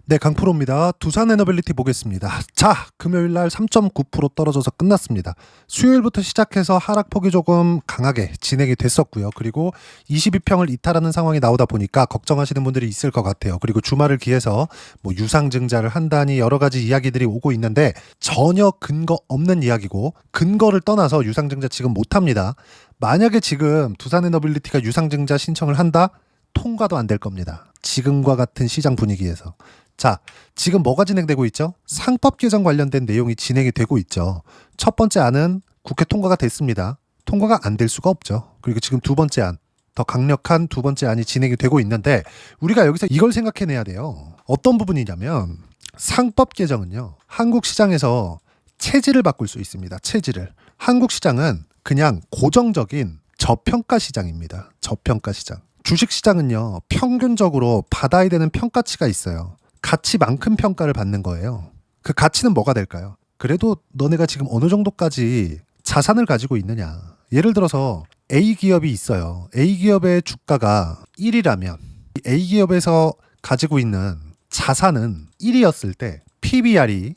네, 강프로입니다. 두산 에너빌리티 보겠습니다. 자, 금요일 날 3.9% 떨어져서 끝났습니다. 수요일부터 시작해서 하락폭이 조금 강하게 진행이 됐었고요. 그리고 22평을 이탈하는 상황이 나오다 보니까 걱정하시는 분들이 있을 것 같아요. 그리고 주말을 기해서 뭐 유상증자를 한다니 여러 가지 이야기들이 오고 있는데 전혀 근거 없는 이야기고, 근거를 떠나서 유상증자 지금 못합니다. 만약에 지금 두산 에너빌리티가 유상증자 신청을 한다? 통과도 안 될 겁니다. 지금과 같은 시장 분위기에서. 자, 지금 뭐가 진행되고 있죠? 상법 개정 관련된 내용이 진행이 되고 있죠. 첫 번째 안은 국회 통과가 됐습니다. 통과가 안 될 수가 없죠. 그리고 지금 두 번째 안, 더 강력한 두 번째 안이 진행이 되고 있는데, 우리가 여기서 이걸 생각해내야 돼요. 어떤 부분이냐면, 상법 개정은요, 한국 시장에서 체질을 바꿀 수 있습니다. 체질을. 한국 시장은 그냥 고정적인 저평가 시장입니다. 저평가 시장. 주식 시장은요, 평균적으로 받아야 되는 평가치가 있어요. 가치만큼 평가를 받는 거예요. 그 가치는 뭐가 될까요? 그래도 너네가 지금 어느 정도까지 자산을 가지고 있느냐. 예를 들어서 A 기업이 있어요. A 기업의 주가가 1이라면 A 기업에서 가지고 있는 자산은 1이었을 때 PBR이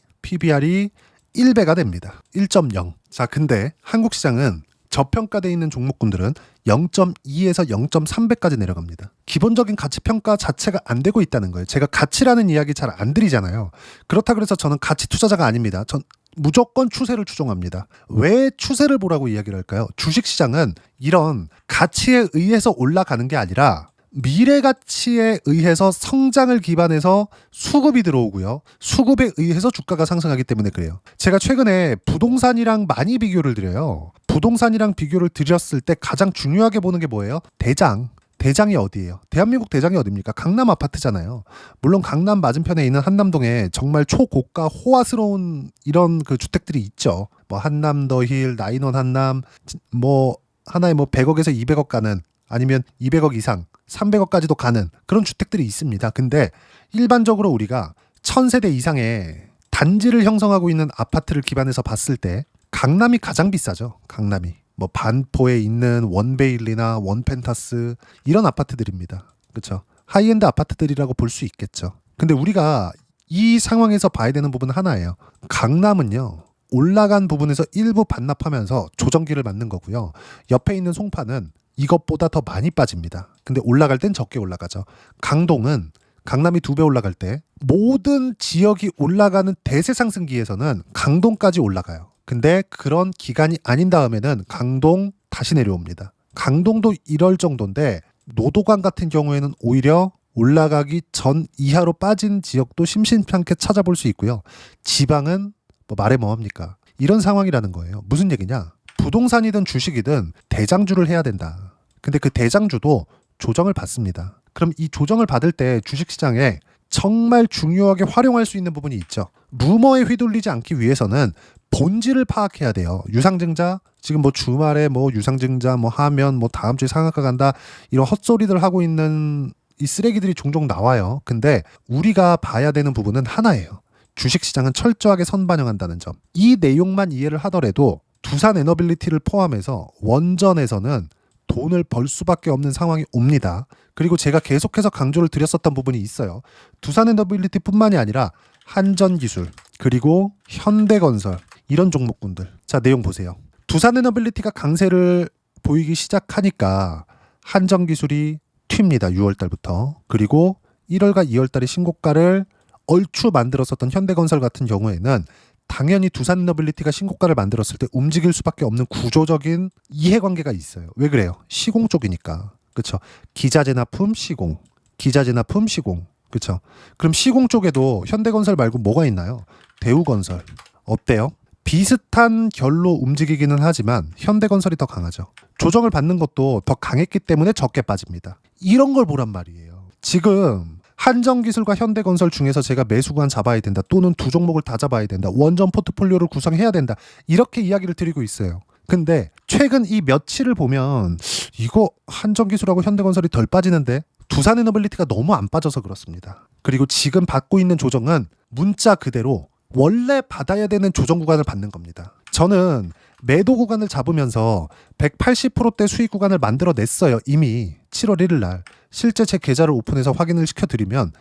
1배가 됩니다. 1.0. 자, 근데 한국 시장은 저평가되어 있는 종목군들은 0.2에서 0.3배까지 내려갑니다. 기본적인 가치평가 자체가 안 되고 있다는 거예요. 제가 가치라는 이야기 잘 안 드리잖아요. 그렇다 그래서 저는 가치 투자자가 아닙니다. 전 무조건 추세를 추종합니다. 왜 추세를 보라고 이야기를 할까요? 주식시장은 이런 가치에 의해서 올라가는 게 아니라 미래 가치에 의해서 성장을 기반해서 수급이 들어오고요. 수급에 의해서 주가가 상승하기 때문에 그래요. 제가 최근에 부동산이랑 많이 비교를 드려요. 부동산이랑 비교를 드렸을 때 가장 중요하게 보는 게 뭐예요? 대장. 대장이 어디예요? 대한민국 대장이 어디입니까? 강남 아파트잖아요. 물론 강남 맞은편에 있는 한남동에 정말 초고가 호화스러운 이런 그 주택들이 있죠. 뭐 한남 더힐, 나인원 한남, 뭐 하나에 뭐 100억에서 200억 가는, 아니면 200억 이상 300억까지도 가는 그런 주택들이 있습니다. 근데 일반적으로 우리가 1000세대 이상의 단지를 형성하고 있는 아파트를 기반해서 봤을 때 강남이 가장 비싸죠. 강남이. 뭐 반포에 있는 원베일리나 원펜타스 이런 아파트들입니다. 그렇죠? 하이엔드 아파트들이라고 볼 수 있겠죠. 근데 우리가 이 상황에서 봐야 되는 부분은 하나예요. 강남은요, 올라간 부분에서 일부 반납하면서 조정기를 맞는 거고요. 옆에 있는 송파는 이것보다 더 많이 빠집니다. 근데 올라갈 땐 적게 올라가죠. 강동은 강남이 2배 올라갈 때 모든 지역이 올라가는 대세 상승기에서는 강동까지 올라가요. 근데 그런 기간이 아닌 다음에는 강동 다시 내려옵니다. 강동도 이럴 정도인데 노도강 같은 경우에는 오히려 올라가기 전 이하로 빠진 지역도 심심찮게 찾아볼 수 있고요. 지방은 뭐 말해 뭐합니까? 이런 상황이라는 거예요. 무슨 얘기냐? 부동산이든 주식이든 대장주를 해야 된다. 근데 그 대장주도 조정을 받습니다. 그럼 이 조정을 받을 때 주식시장에 정말 중요하게 활용할 수 있는 부분이 있죠. 루머에 휘둘리지 않기 위해서는 본질을 파악해야 돼요. 유상증자, 지금 뭐 주말에 뭐 유상증자 뭐 하면 뭐 다음 주에 상한가 간다, 이런 헛소리들 하고 있는 이 쓰레기들이 종종 나와요. 근데 우리가 봐야 되는 부분은 하나예요. 주식시장은 철저하게 선반영한다는 점. 이 내용만 이해를 하더라도 두산 에너빌리티를 포함해서 원전에서는 돈을 벌 수밖에 없는 상황이 옵니다. 그리고 제가 계속해서 강조를 드렸었던 부분이 있어요. 두산 에너빌리티뿐만이 아니라 한전기술, 그리고 현대건설, 이런 종목군들. 자, 내용 보세요. 두산 에너빌리티가 강세를 보이기 시작하니까 한전기술이 튑니다. 6월 달부터. 그리고 1월과 2월 달에 신고가를 얼추 만들었었던 현대건설 같은 경우에는 당연히 두산 에너빌리티가 신고가를 만들었을 때 움직일 수밖에 없는 구조적인 이해관계가 있어요. 왜 그래요? 시공 쪽이니까. 그렇죠? 기자재납품 시공, 기자재납품 시공. 그렇죠? 그럼 시공 쪽에도 현대건설 말고 뭐가 있나요? 대우건설. 어때요? 비슷한 결로 움직이기는 하지만 현대건설이 더 강하죠. 조정을 받는 것도 더 강했기 때문에 적게 빠집니다. 이런 걸 보란 말이에요. 지금 한전기술과 현대건설 중에서 제가 매수구간 잡아야 된다, 또는 두 종목을 다 잡아야 된다, 원전 포트폴리오를 구성해야 된다, 이렇게 이야기를 드리고 있어요. 근데 최근 이 며칠을 보면 이거 한전기술하고 현대건설이 덜 빠지는데 두산 에너빌리티가 너무 안 빠져서 그렇습니다. 그리고 지금 받고 있는 조정은 문자 그대로 원래 받아야 되는 조정 구간을 받는 겁니다. 저는 매도 구간을 잡으면서 180%대 수익 구간을 만들어냈어요. 이미 7월 1일 날. 실제 제 계좌를 오픈해서 확인을 시켜드리면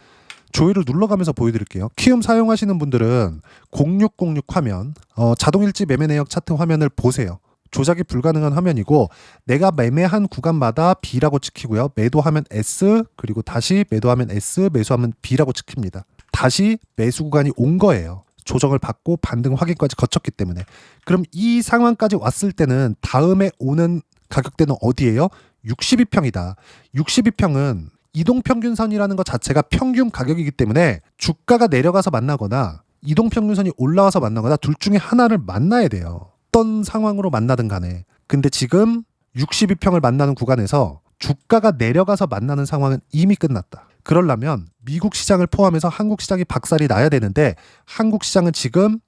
조회를 눌러가면서 보여드릴게요. 키움 사용하시는 분들은 0606 화면, 자동일지 매매 내역 차트 화면을 보세요. 조작이 불가능한 화면이고 내가 매매한 구간마다 B라고 찍히고요. 매도하면 S, 그리고 다시 매도하면 S, 매수하면 B라고 찍힙니다. 다시 매수 구간이 온 거예요. 조정을 받고 반등 확인까지 거쳤기 때문에. 그럼 이 상황까지 왔을 때는 다음에 오는 가격대는 어디예요? 62평이다. 62평은 이동평균선이라는 것 자체가 평균 가격이기 때문에 주가가 내려가서 만나거나 이동평균선이 올라와서 만나거나 둘 중에 하나를 만나야 돼요. 어떤 상황으로 만나든 간에. 근데 지금 62평을 만나는 구간에서 주가가 내려가서 만나는 상황은 이미 끝났다. 그러려면 미국 시장을 포함해서 한국 시장이 박살이 나야 되는데 한국 시장은 지금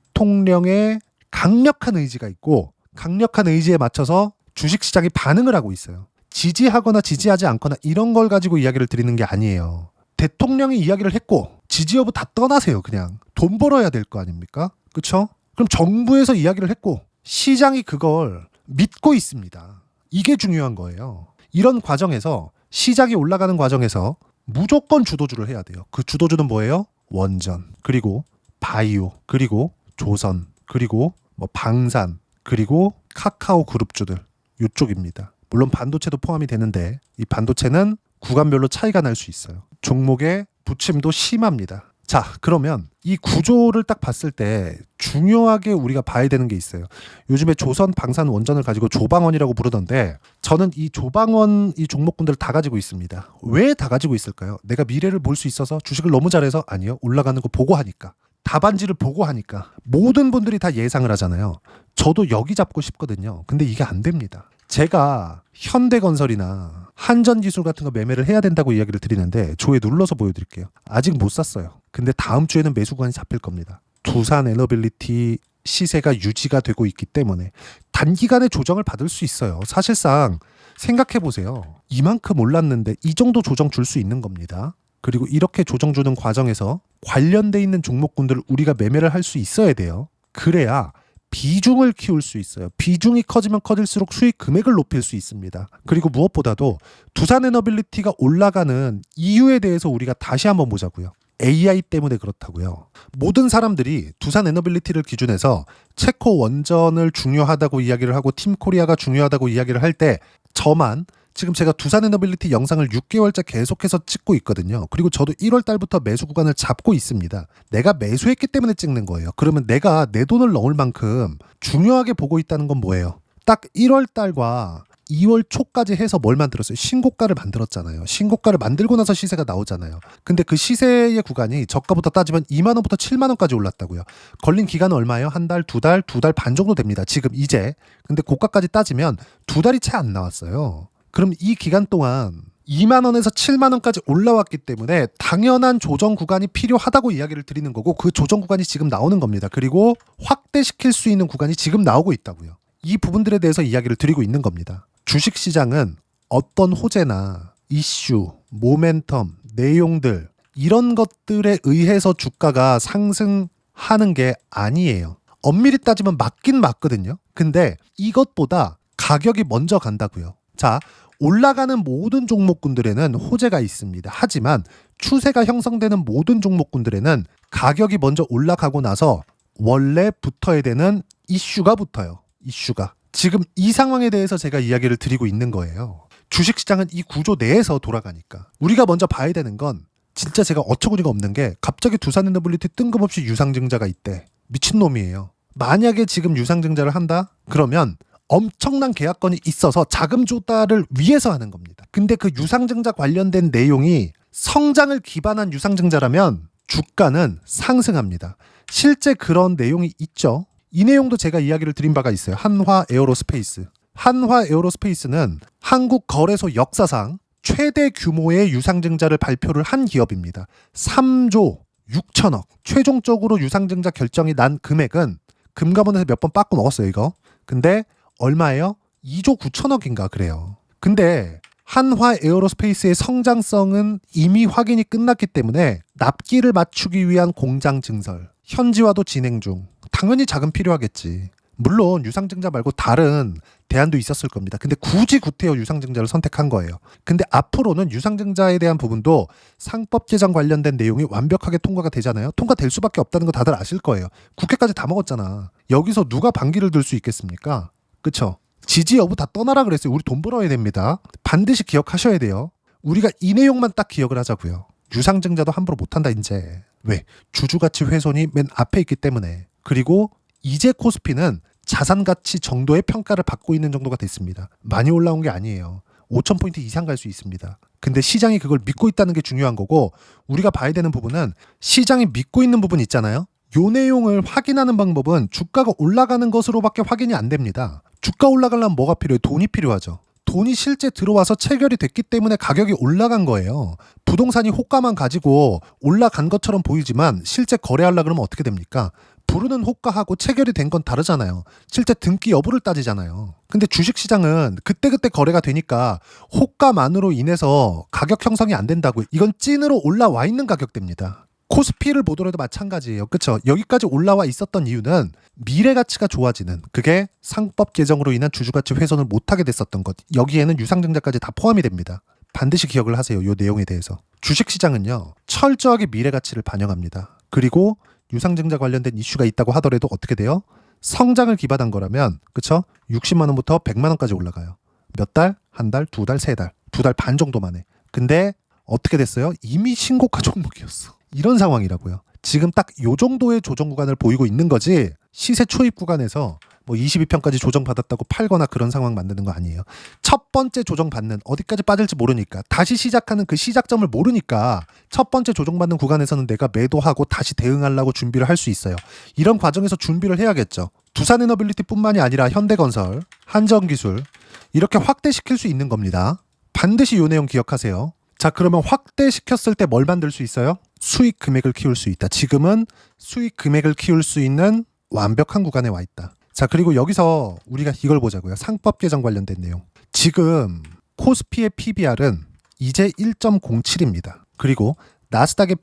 대통령의 강력한 의지가 있고 강력한 의지에 맞춰서 주식시장이 반응을 하고 있어요. 지지하거나 지지하지 않거나 이런 걸 가지고 이야기를 드리는 게 아니에요. 대통령이 이야기를 했고 지지 여부 다 떠나세요. 그냥 돈 벌어야 될 거 아닙니까? 그렇죠? 그럼 정부에서 이야기를 했고 시장이 그걸 믿고 있습니다. 이게 중요한 거예요. 이런 과정에서 시장이 올라가는 과정에서 무조건 주도주를 해야 돼요. 그 주도주는 뭐예요? 원전, 그리고 바이오, 그리고 조선, 그리고 뭐 방산, 그리고 카카오 그룹주들 이쪽입니다. 물론 반도체도 포함이 되는데 이 반도체는 구간별로 차이가 날 수 있어요. 종목의 부침도 심합니다. 자, 그러면 이 구조를 딱 봤을 때 중요하게 우리가 봐야 되는 게 있어요. 요즘에 조선, 방산, 원전을 가지고 조방원이라고 부르던데 저는 이 조방원 이 종목군들을 다 가지고 있습니다. 왜 다 가지고 있을까요? 내가 미래를 볼 수 있어서 주식을 너무 잘해서? 아니요. 올라가는 거 보고 하니까. 답안지를 보고 하니까. 모든 분들이 다 예상을 하잖아요. 저도 여기 잡고 싶거든요. 근데 이게 안 됩니다. 제가 현대건설이나 한전기술 같은 거 매매를 해야 된다고 이야기를 드리는데 조회 눌러서 보여드릴게요. 아직 못 샀어요. 근데 다음 주에는 매수 구간이 잡힐 겁니다. 두산에너빌리티 시세가 유지가 되고 있기 때문에 단기간에 조정을 받을 수 있어요. 사실상 생각해보세요. 이만큼 올랐는데 이 정도 조정 줄 수 있는 겁니다. 그리고 이렇게 조정 주는 과정에서 관련돼 있는 종목군들을 우리가 매매를 할 수 있어야 돼요. 그래야 비중을 키울 수 있어요. 비중이 커지면 커질수록 수익 금액을 높일 수 있습니다. 그리고 무엇보다도 두산에너빌리티가 올라가는 이유에 대해서 우리가 다시 한번 보자고요. AI 때문에 그렇다고요. 모든 사람들이 두산에너빌리티를 기준해서 체코 원전을 중요하다고 이야기를 하고 팀코리아가 중요하다고 이야기를 할 때 저만 지금 제가 두산에너빌리티 영상을 6개월째 계속해서 찍고 있거든요. 그리고 저도 1월 달부터 매수 구간을 잡고 있습니다. 내가 매수했기 때문에 찍는 거예요. 그러면 내가 내 돈을 넣을 만큼 중요하게 보고 있다는 건 뭐예요? 딱 1월 달과 2월 초까지 해서 뭘 만들었어요? 신고가를 만들었잖아요. 신고가를 만들고 나서 시세가 나오잖아요. 근데 그 시세의 구간이 저가부터 따지면 2만 원부터 7만 원까지 올랐다고요. 걸린 기간은 얼마예요? 한 달, 두 달, 두 달 반 정도 됩니다. 지금 이제. 근데 고가까지 따지면 두 달이 채 안 나왔어요. 그럼 이 기간 동안 2만 원에서 7만 원까지 올라왔기 때문에 당연한 조정 구간이 필요하다고 이야기를 드리는 거고 그 조정 구간이 지금 나오는 겁니다. 그리고 확대시킬 수 있는 구간이 지금 나오고 있다고요. 이 부분들에 대해서 이야기를 드리고 있는 겁니다. 주식시장은 어떤 호재나 이슈, 모멘텀, 내용들 이런 것들에 의해서 주가가 상승하는 게 아니에요. 엄밀히 따지면 맞긴 맞거든요. 근데 이것보다 가격이 먼저 간다고요. 자, 올라가는 모든 종목군들에는 호재가 있습니다. 하지만 추세가 형성되는 모든 종목군들에는 가격이 먼저 올라가고 나서 원래 붙어야 되는 이슈가 붙어요. 이슈가. 지금 이 상황에 대해서 제가 이야기를 드리고 있는 거예요. 주식시장은 이 구조 내에서 돌아가니까. 우리가 먼저 봐야 되는 건 진짜 제가 어처구니가 없는 게 갑자기 두산에너빌리티 뜬금없이 유상증자가 있대. 미친놈이에요. 만약에 지금 유상증자를 한다? 그러면 엄청난 계약건이 있어서 자금 조달을 위해서 하는 겁니다. 근데 그 유상증자 관련된 내용이 성장을 기반한 유상증자라면 주가는 상승합니다. 실제 그런 내용이 있죠. 이 내용도 제가 이야기를 드린 바가 있어요. 한화 에어로스페이스. 한화 에어로스페이스는 한국 거래소 역사상 최대 규모의 유상증자를 발표를 한 기업입니다. 3조 6천억. 최종적으로 유상증자 결정이 난 금액은 금감원에서 몇 번 빠꾸 먹었어요, 이거. 근데 얼마예요? 2조 9천억인가 그래요. 근데 한화 에어로스페이스의 성장성은 이미 확인이 끝났기 때문에 납기를 맞추기 위한 공장 증설, 현지화도 진행 중. 당연히 자금 필요하겠지. 물론 유상증자 말고 다른 대안도 있었을 겁니다. 근데 굳이 구태여 유상증자를 선택한 거예요. 근데 앞으로는 유상증자에 대한 부분도 상법 개정 관련된 내용이 완벽하게 통과가 되잖아요. 통과될 수밖에 없다는 거 다들 아실 거예요. 국회까지 다 먹었잖아. 여기서 누가 반기를 들 수 있겠습니까? 그쵸? 지지 여부 다 떠나라 그랬어요. 우리 돈 벌어야 됩니다. 반드시 기억하셔야 돼요. 우리가 이 내용만 딱 기억을 하자고요. 유상증자도 함부로 못한다 이제. 왜? 주주가치 훼손이 맨 앞에 있기 때문에. 그리고 이제 코스피는 자산가치 정도의 평가를 받고 있는 정도가 됐습니다. 많이 올라온 게 아니에요. 5,000포인트 이상 갈 수 있습니다. 근데 시장이 그걸 믿고 있다는 게 중요한 거고, 우리가 봐야 되는 부분은 시장이 믿고 있는 부분 있잖아요. 요 내용을 확인하는 방법은 주가가 올라가는 것으로밖에 확인이 안 됩니다. 주가 올라가려면 뭐가 필요해요? 돈이 필요하죠. 돈이 실제 들어와서 체결이 됐기 때문에 가격이 올라간 거예요. 부동산이 호가만 가지고 올라간 것처럼 보이지만 실제 거래하려고 그러면 어떻게 됩니까? 부르는 호가하고 체결이 된 건 다르잖아요. 실제 등기 여부를 따지잖아요. 근데 주식시장은 그때그때 거래가 되니까 호가만으로 인해서 가격 형성이 안 된다고요. 이건 찐으로 올라와 있는 가격대입니다. 코스피를 보더라도 마찬가지예요. 그렇죠? 여기까지 올라와 있었던 이유는 미래 가치가 좋아지는, 그게 상법 개정으로 인한 주주가치 훼손을 못하게 됐었던 것. 여기에는 유상증자까지 다 포함이 됩니다. 반드시 기억을 하세요. 이 내용에 대해서. 주식시장은요, 철저하게 미래 가치를 반영합니다. 그리고 유상증자 관련된 이슈가 있다고 하더라도 어떻게 돼요? 성장을 기반한 거라면, 그쵸? 60만 원부터 100만 원까지 올라가요. 몇 달? 한 달? 두 달? 세 달? 두 달 반 정도 만에. 근데 어떻게 됐어요? 이미 신고가 종목이었어. 이런 상황이라고요. 지금 딱 요 정도의 조정 구간을 보이고 있는 거지, 시세 초입 구간에서 뭐 22평까지 조정받았다고 팔거나 그런 상황 만드는 거 아니에요. 첫 번째 조정받는, 어디까지 빠질지 모르니까, 다시 시작하는 그 시작점을 모르니까 첫 번째 조정받는 구간에서는 내가 매도하고 다시 대응하려고 준비를 할 수 있어요. 이런 과정에서 준비를 해야겠죠. 두산에너빌리티뿐만이 아니라 현대건설, 한전기술 이렇게 확대시킬 수 있는 겁니다. 반드시 이 내용 기억하세요. 자, 그러면 확대시켰을 때 뭘 만들 수 있어요? 수익 금액을 키울 수 있다. 지금은 수익 금액을 키울 수 있는 완벽한 구간에 와 있다. 자, 그리고 여기서 우리가 이걸 보자고요. 상법 개정 관련된 내용. 지금 코스피의 PBR은 이제 1.07입니다. 그리고 나스닥의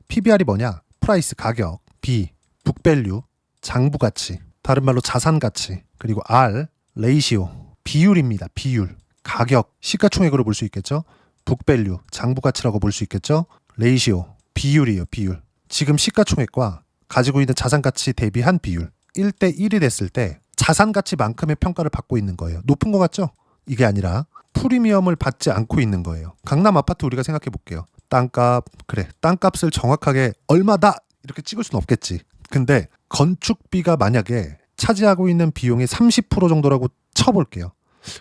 PBR이 뭐냐? 프라이스, 가격, B, 북밸류, 장부가치, 다른 말로 자산가치, 그리고 R, 레이시오, 비율입니다. 비율, 가격, 시가총액으로 볼 수 있겠죠? 북밸류, 장부가치라고 볼 수 있겠죠? 레이시오, 비율이에요. 비율. 지금 시가총액과 가지고 있는 자산가치 대비한 비율 1대1이 됐을 때 자산가치만큼의 평가를 받고 있는 거예요. 높은 거 같죠? 이게 아니라 프리미엄을 받지 않고 있는 거예요. 강남 아파트 우리가 생각해 볼게요. 땅값, 그래, 땅값을 정확하게 얼마다 이렇게 찍을 수는 없겠지. 근데 건축비가 만약에 차지하고 있는 비용의 30% 정도라고 쳐볼게요.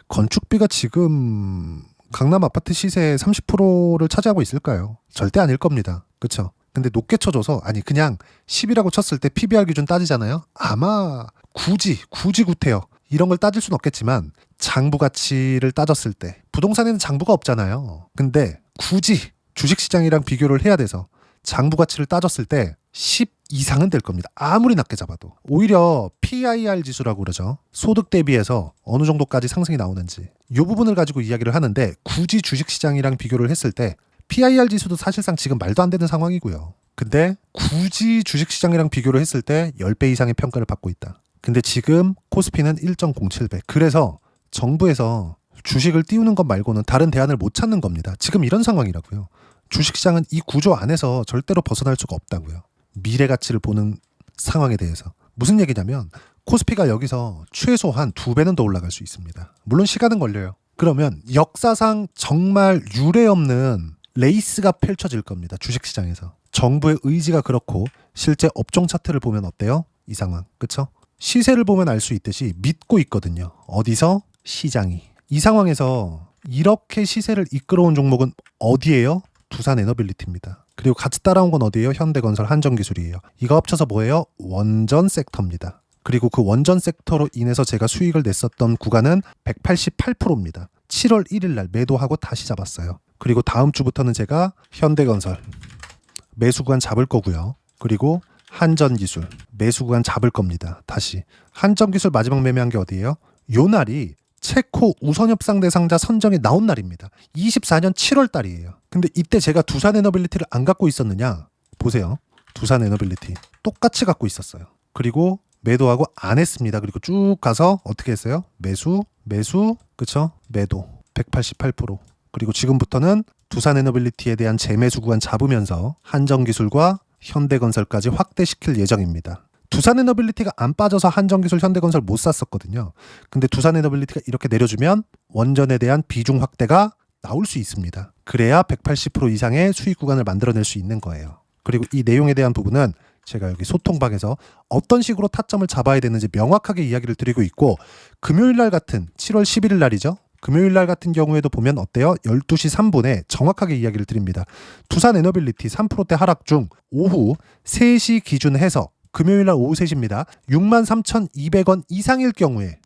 건축비가 지금 강남 아파트 시세의 30%를 차지하고 있을까요? 절대 아닐 겁니다. 그렇죠? 근데 높게 쳐줘서, 아니 그냥 10이라고 쳤을 때 PBR 기준 따지잖아요. 아마 굳이 구태여 이런 걸 따질 수는 없겠지만 장부 가치를 따졌을 때, 부동산에는 장부가 없잖아요. 근데 굳이 주식시장이랑 비교를 해야 돼서 장부 가치를 따졌을 때 10 이상은 될 겁니다. 아무리 낮게 잡아도. 오히려 PIR 지수라고 그러죠. 소득 대비해서 어느 정도까지 상승이 나오는지 이 부분을 가지고 이야기를 하는데, 굳이 주식시장이랑 비교를 했을 때 PIR 지수도 사실상 지금 말도 안 되는 상황이고요. 근데 굳이 주식시장이랑 비교를 했을 때 10배 이상의 평가를 받고 있다. 근데 지금 코스피는 1.07배. 그래서 정부에서 주식을 띄우는 것 말고는 다른 대안을 못 찾는 겁니다. 지금 이런 상황이라고요. 주식시장은 이 구조 안에서 절대로 벗어날 수가 없다고요. 미래 가치를 보는 상황에 대해서. 무슨 얘기냐면 코스피가 여기서 최소한 2배는 더 올라갈 수 있습니다. 물론 시간은 걸려요. 그러면 역사상 정말 유례없는 레이스가 펼쳐질 겁니다. 주식시장에서. 정부의 의지가 그렇고 실제 업종 차트를 보면 어때요? 이 상황. 그쵸? 시세를 보면 알 수 있듯이 믿고 있거든요. 어디서? 시장이. 이 상황에서 이렇게 시세를 이끌어온 종목은 어디예요? 두산에너빌리티입니다. 그리고 같이 따라온 건 어디예요? 현대건설, 한전기술이에요. 이거 합쳐서 뭐예요? 원전 섹터입니다. 그리고 그 원전 섹터로 인해서 제가 수익을 냈었던 구간은 188%입니다. 7월 1일 날 매도하고 다시 잡았어요. 그리고 다음 주부터는 제가 현대건설 매수 구간 잡을 거고요. 그리고 한전기술 매수 구간 잡을 겁니다. 다시. 한전기술 마지막 매매한 게 어디예요? 요 날이 체코 우선협상 대상자 선정이 나온 날입니다. 24년 7월 달이에요. 근데 이때 제가 두산에너빌리티를 안 갖고 있었느냐? 보세요. 두산에너빌리티 똑같이 갖고 있었어요. 그리고 매도하고 안 했습니다. 그리고 쭉 가서 어떻게 했어요? 매수, 그쵸? 매도 188%. 그리고 지금부터는 두산에너빌리티에 대한 재매수 구간 잡으면서 한정기술과 현대건설까지 확대시킬 예정입니다. 두산에너빌리티가 안 빠져서 한정기술, 현대건설 못 샀었거든요. 근데 두산에너빌리티가 이렇게 내려주면 원전에 대한 비중 확대가 나올 수 있습니다. 그래야 180% 이상의 수익 구간을 만들어낼 수 있는 거예요. 그리고 이 내용에 대한 부분은 제가 여기 소통방에서 어떤 식으로 타점을 잡아야 되는지 명확하게 이야기를 드리고 있고, 금요일 날 같은 7월 11일 날이죠. 금요일 날 같은 경우에도 보면 어때요? 12시 3분에 정확하게 이야기를 드립니다. 두산에너빌리티 3%대 하락 중 오후 3시 기준 해서 금요일 날 오후 3시입니다. 63,200원 이상일 경우에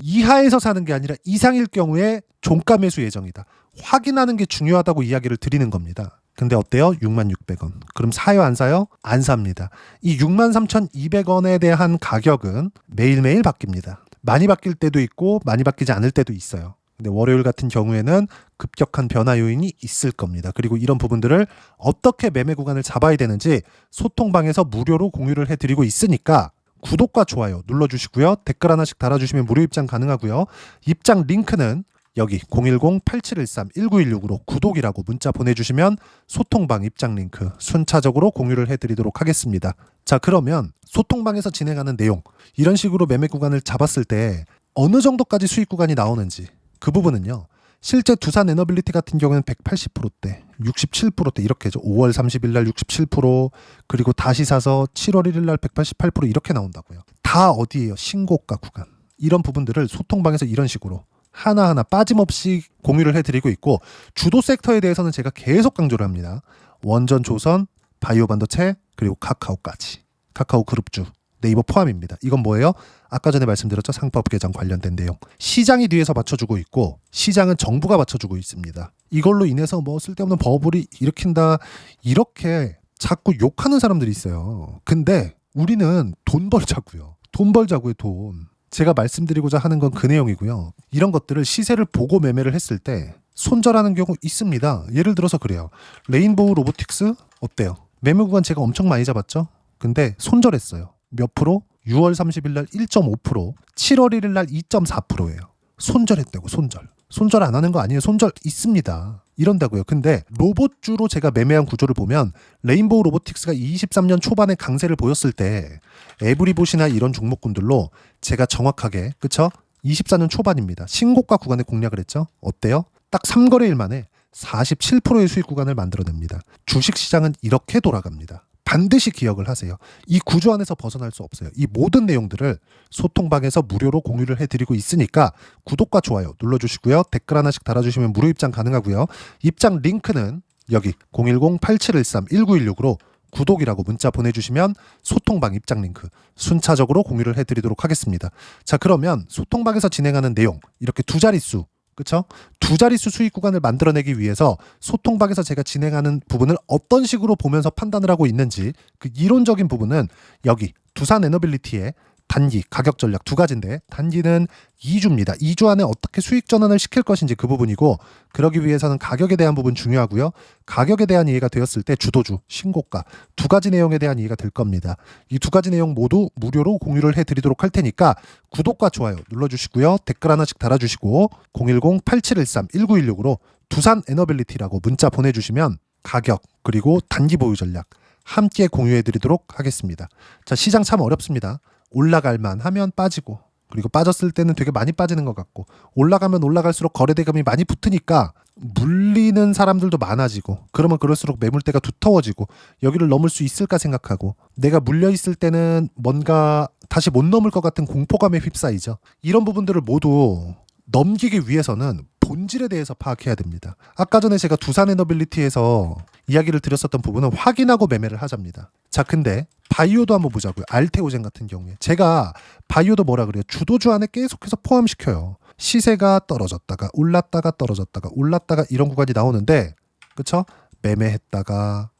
이하에서 사는 게 아니라 이상일 경우에 종가 매수 예정이다. 확인하는 게 중요하다고 이야기를 드리는 겁니다. 근데 어때요? 66,600원. 그럼 사요 안 사요? 안 삽니다. 이 63,200원에 대한 가격은 매일매일 바뀝니다. 많이 바뀔 때도 있고 많이 바뀌지 않을 때도 있어요. 근데 월요일 같은 경우에는 급격한 변화 요인이 있을 겁니다. 그리고 이런 부분들을 어떻게 매매 구간을 잡아야 되는지 소통방에서 무료로 공유를 해드리고 있으니까 구독과 좋아요 눌러주시고요. 댓글 하나씩 달아주시면 무료 입장 가능하고요. 입장 링크는 여기 010-8713-1916으로 구독이라고 문자 보내주시면 소통방 입장 링크 순차적으로 공유를 해드리도록 하겠습니다. 자, 그러면 소통방에서 진행하는 내용, 이런 식으로 매매 구간을 잡았을 때 어느 정도까지 수익 구간이 나오는지 그 부분은요. 실제 두산에너빌리티 같은 경우는 180%대, 67%대 이렇게죠. 5월 30일 날 67%, 그리고 다시 사서 7월 1일 날 188% 이렇게 나온다고요. 다 어디예요? 신고가 구간. 이런 부분들을 소통방에서 이런 식으로 하나하나 빠짐없이 공유를 해드리고 있고, 주도 섹터에 대해서는 제가 계속 강조를 합니다. 원전, 조선, 바이오 반도체, 그리고 카카오까지. 카카오 그룹주, 네이버 포함입니다. 이건 뭐예요? 아까 전에 말씀드렸죠. 상법 개정 관련된 내용. 시장이 뒤에서 받쳐주고 있고 시장은 정부가 받쳐주고 있습니다. 이걸로 인해서 뭐 쓸데없는 버블이 일으킨다 이렇게 자꾸 욕하는 사람들이 있어요. 근데 우리는 돈 벌자고요. 돈 벌자고요, 돈. 제가 말씀드리고자 하는 건 그 내용이고요. 이런 것들을 시세를 보고 매매를 했을 때 손절하는 경우 있습니다. 예를 들어서 그래요. 레인보우 로보틱스 어때요? 매매 구간 제가 엄청 많이 잡았죠? 근데 손절했어요. 몇 프로? 6월 30일 날 1.5%, 7월 1일 날 2.4%예요. 손절했다고, 손절. 손절 안 하는 거 아니에요. 손절 있습니다. 이런다고요. 근데 로봇주로 제가 매매한 구조를 보면 레인보우 로보틱스가 23년 초반에 강세를 보였을 때 에브리봇이나 이런 종목군들로 제가 정확하게, 그쵸? 24년 초반입니다. 신고가 구간에 공략을 했죠. 어때요? 딱 3거래일 만에 47%의 수익 구간을 만들어냅니다. 주식시장은 이렇게 돌아갑니다. 반드시 기억을 하세요. 이 구조 안에서 벗어날 수 없어요. 이 모든 내용들을 소통방에서 무료로 공유를 해드리고 있으니까 구독과 좋아요 눌러주시고요. 댓글 하나씩 달아주시면 무료 입장 가능하고요. 입장 링크는 여기 010-8713-1916으로 구독이라고 문자 보내주시면 소통방 입장 링크 순차적으로 공유를 해드리도록 하겠습니다. 자, 그러면 소통방에서 진행하는 내용, 이렇게 두 자릿수, 그쵸? 두 자릿수 수익 구간을 만들어내기 위해서 소통방에서 제가 진행하는 부분을 어떤 식으로 보면서 판단을 하고 있는지, 그 이론적인 부분은 여기 두산에너빌리티의 단기 가격 전략 두 가지인데, 단기는 2주입니다. 2주 안에 어떻게 수익 전환을 시킬 것인지 그 부분이고, 그러기 위해서는 가격에 대한 부분 중요하고요. 가격에 대한 이해가 되었을 때 주도주, 신고가 두 가지 내용에 대한 이해가 될 겁니다. 이 두 가지 내용 모두 무료로 공유를 해드리도록 할 테니까 구독과 좋아요 눌러주시고요. 댓글 하나씩 달아주시고 010-8713-1916으로 두산에너빌리티라고 문자 보내주시면 가격 그리고 단기 보유 전략 함께 공유해드리도록 하겠습니다. 자, 시장 참 어렵습니다. 올라갈만 하면 빠지고, 그리고 빠졌을 때는 되게 많이 빠지는 것 같고, 올라가면 올라갈수록 거래대금이 많이 붙으니까 물리는 사람들도 많아지고, 그러면 그럴수록 매물대가 두터워지고, 여기를 넘을 수 있을까 생각하고, 내가 물려있을 때는 뭔가 다시 못 넘을 것 같은 공포감에 휩싸이죠. 이런 부분들을 모두 넘기기 위해서는 본질에 대해서 파악해야 됩니다. 아까 전에 제가 두산에너빌리티에서 이야기를 드렸었던 부분은 확인하고 매매를 하자입니다. 자, 근데 바이오도 한번 보자고요. 알테오젠 같은 경우에 제가 바이오도 뭐라 그래요? 주도주 안에 계속해서 포함시켜요. 시세가 떨어졌다가 올랐다가 떨어졌다가 올랐다가 이런 구간이 나오는데, 그쵸? 매매했다가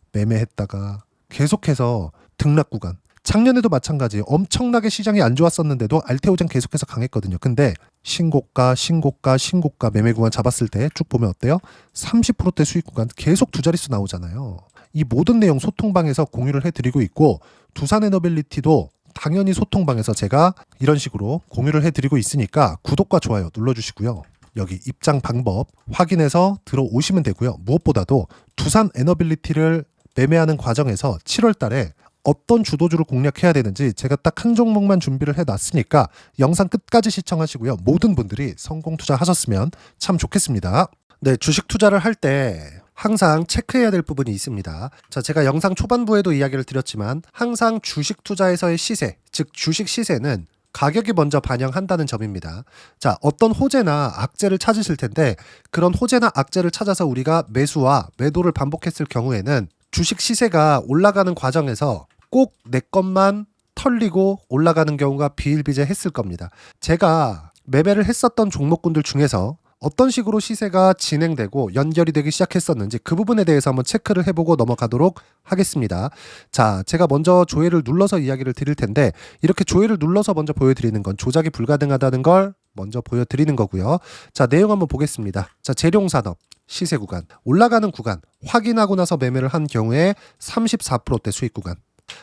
계속해서 등락 구간. 작년에도 마찬가지예요. 엄청나게 시장이 안 좋았었는데도 알테오젠 계속해서 강했거든요. 근데 신고가 매매 구간 잡았을 때 쭉 보면 어때요? 30%대 수익 구간 계속 두 자릿수 나오잖아요. 이 모든 내용 소통방에서 공유를 해드리고 있고, 두산에너빌리티도 당연히 소통방에서 제가 이런 식으로 공유를 해드리고 있으니까 구독과 좋아요 눌러주시고요. 여기 입장 방법 확인해서 들어오시면 되고요. 무엇보다도 두산 에너빌리티를 매매하는 과정에서 7월 달에 어떤 주도주를 공략해야 되는지 제가 딱 한 종목만 준비를 해놨으니까 영상 끝까지 시청하시고요. 모든 분들이 성공 투자하셨으면 참 좋겠습니다. 네, 주식 투자를 할 때 항상 체크해야 될 부분이 있습니다. 자, 제가 영상 초반부에도 이야기를 드렸지만 항상 주식 투자에서의 시세, 즉 주식 시세는 가격이 먼저 반영한다는 점입니다. 자, 어떤 호재나 악재를 찾으실 텐데 그런 호재나 악재를 찾아서 우리가 매수와 매도를 반복했을 경우에는 주식 시세가 올라가는 과정에서 꼭 내 것만 털리고 올라가는 경우가 비일비재했을 겁니다. 제가 매매를 했었던 종목군들 중에서 어떤 식으로 시세가 진행되고 연결이 되기 시작했었는지 그 부분에 대해서 한번 체크를 해보고 넘어가도록 하겠습니다. 자, 제가 먼저 조회를 눌러서 이야기를 드릴 텐데 이렇게 조회를 눌러서 먼저 보여드리는 건 조작이 불가능하다는 걸 먼저 보여드리는 거고요. 자, 내용 한번 보겠습니다. 자, 재룡산업 시세 구간, 올라가는 구간 확인하고 나서 매매를 한 경우에 34%대 수익 구간.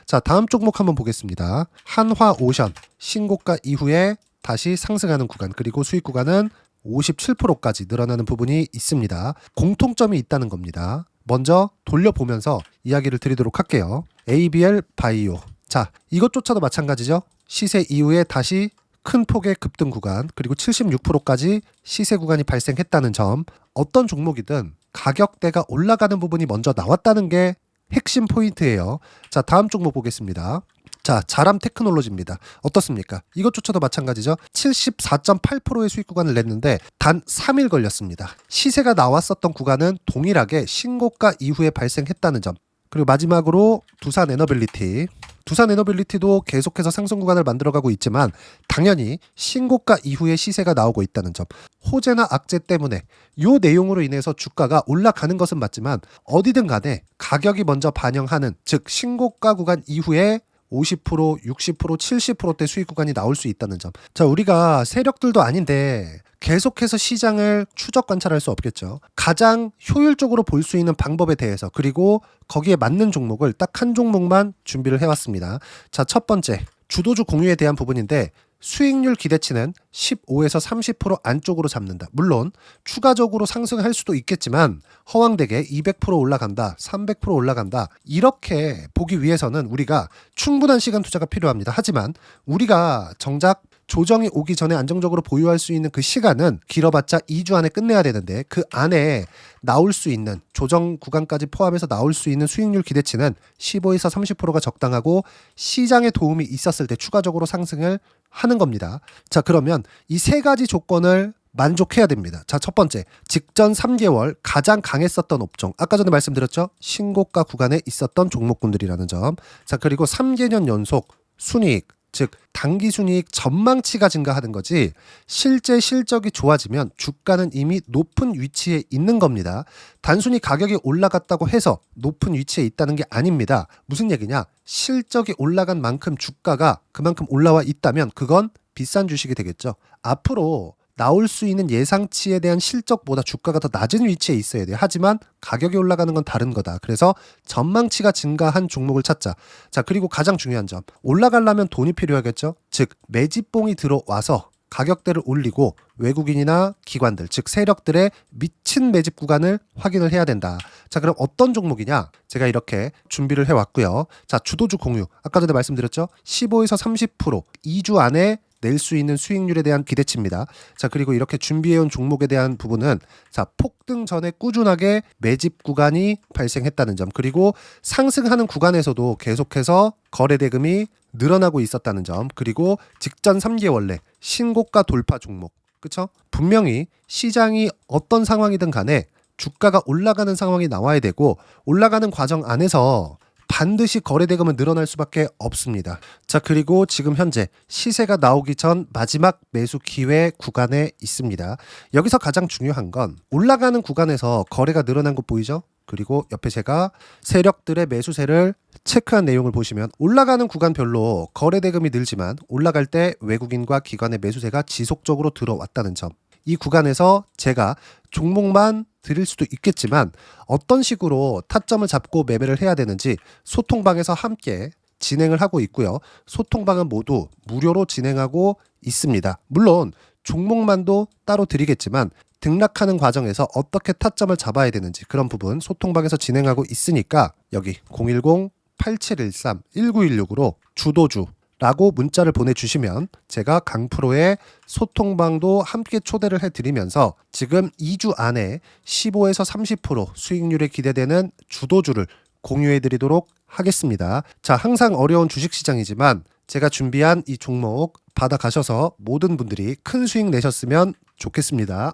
자, 다음 종목 한번 보겠습니다. 한화오션 신고가 이후에 다시 상승하는 구간, 그리고 수익 구간은 57%까지 늘어나는 부분이 있습니다. 공통점이 있다는 겁니다. 먼저 돌려보면서 이야기를 드리도록 할게요. ABL 바이오. 자, 이것조차도 마찬가지죠. 시세 이후에 다시 큰 폭의 급등 구간, 그리고 76%까지 시세 구간이 발생했다는 점. 어떤 종목이든 가격대가 올라가는 부분이 먼저 나왔다는 게 핵심 포인트예요. 자, 다음 종목 보겠습니다. 자, 자람 테크놀로지입니다. 어떻습니까? 이것조차도 마찬가지죠. 74.8%의 수익 구간을 냈는데 단 3일 걸렸습니다. 시세가 나왔었던 구간은 동일하게 신고가 이후에 발생했다는 점. 그리고 마지막으로 두산 에너빌리티. 두산 에너빌리티도 계속해서 상승 구간을 만들어가고 있지만 당연히 신고가 이후에 시세가 나오고 있다는 점. 호재나 악재 때문에 이 내용으로 인해서 주가가 올라가는 것은 맞지만 어디든 간에 가격이 먼저 반영하는, 즉 신고가 구간 이후에 50%, 60%, 70%대 수익 구간이 나올 수 있다는 점. 자, 우리가 세력들도 아닌데 계속해서 시장을 추적 관찰할 수 없겠죠. 가장 효율적으로 볼 수 있는 방법에 대해서, 그리고 거기에 맞는 종목을 딱 한 종목만 준비를 해왔습니다. 자, 첫 번째 주도주 공유에 대한 부분인데 수익률 기대치는 15에서 30% 안쪽으로 잡는다. 물론 추가적으로 상승할 수도 있겠지만 허황되게 200% 올라간다, 300% 올라간다, 이렇게 보기 위해서는 우리가 충분한 시간 투자가 필요합니다. 하지만 우리가 정작 조정이 오기 전에 안정적으로 보유할 수 있는 그 시간은 길어봤자 2주 안에 끝내야 되는데 그 안에 나올 수 있는, 조정 구간까지 포함해서 나올 수 있는 수익률 기대치는 15에서 30%가 적당하고 시장에 도움이 있었을 때 추가적으로 상승을 하는 겁니다. 자, 그러면 이 세 가지 조건을 만족해야 됩니다. 자, 첫 번째, 직전 3개월 가장 강했었던 업종. 아까 전에 말씀드렸죠? 신고가 구간에 있었던 종목군들이라는 점. 자, 그리고 3개년 연속 순이익, 즉 단기 순이익 전망치가 증가하는 거지 실제 실적이 좋아지면 주가는 이미 높은 위치에 있는 겁니다. 단순히 가격이 올라갔다고 해서 높은 위치에 있다는 게 아닙니다. 무슨 얘기냐? 실적이 올라간 만큼 주가가 그만큼 올라와 있다면 그건 비싼 주식이 되겠죠. 앞으로 나올 수 있는 예상치에 대한 실적보다 주가가 더 낮은 위치에 있어야 돼요. 하지만 가격이 올라가는 건 다른 거다. 그래서 전망치가 증가한 종목을 찾자. 자, 그리고 가장 중요한 점. 올라가려면 돈이 필요하겠죠. 즉 매집봉이 들어와서 가격대를 올리고 외국인이나 기관들, 즉 세력들의 미친 매집 구간을 확인을 해야 된다. 자, 그럼 어떤 종목이냐? 제가 이렇게 준비를 해왔고요. 자, 주도주 공유. 아까 전에 말씀드렸죠. 15에서 30% 2주 안에 낼 수 있는 수익률에 대한 기대치입니다. 자, 그리고 이렇게 준비해온 종목에 대한 부분은 자, 폭등 전에 꾸준하게 매집 구간이 발생했다는 점, 그리고 상승하는 구간에서도 계속해서 거래 대금이 늘어나고 있었다는 점, 그리고 직전 3개월 내 신고가 돌파 종목. 그쵸? 분명히 시장이 어떤 상황이든 간에 주가가 올라가는 상황이 나와야 되고 올라가는 과정 안에서 반드시 거래대금은 늘어날 수밖에 없습니다. 자, 그리고 지금 현재 시세가 나오기 전 마지막 매수 기회 구간에 있습니다. 여기서 가장 중요한 건 올라가는 구간에서 거래가 늘어난 거 보이죠? 그리고 옆에 제가 세력들의 매수세를 체크한 내용을 보시면 올라가는 구간별로 거래대금이 늘지만 올라갈 때 외국인과 기관의 매수세가 지속적으로 들어왔다는 점. 이 구간에서 제가 종목만 드릴 수도 있겠지만 어떤 식으로 타점을 잡고 매매를 해야 되는지 소통방에서 함께 진행을 하고 있고요. 소통방은 모두 무료로 진행하고 있습니다. 물론 종목만도 따로 드리겠지만 등락하는 과정에서 어떻게 타점을 잡아야 되는지 그런 부분 소통방에서 진행하고 있으니까 여기 010-8713-1916으로 주도주라고 문자를 보내주시면 제가 강프로의 소통방도 함께 초대를 해드리면서 지금 2주 안에 15에서 30% 수익률이 기대되는 주도주를 공유해드리도록 하겠습니다. 자, 항상 어려운 주식시장이지만 제가 준비한 이 종목 받아가셔서 모든 분들이 큰 수익 내셨으면 좋겠습니다.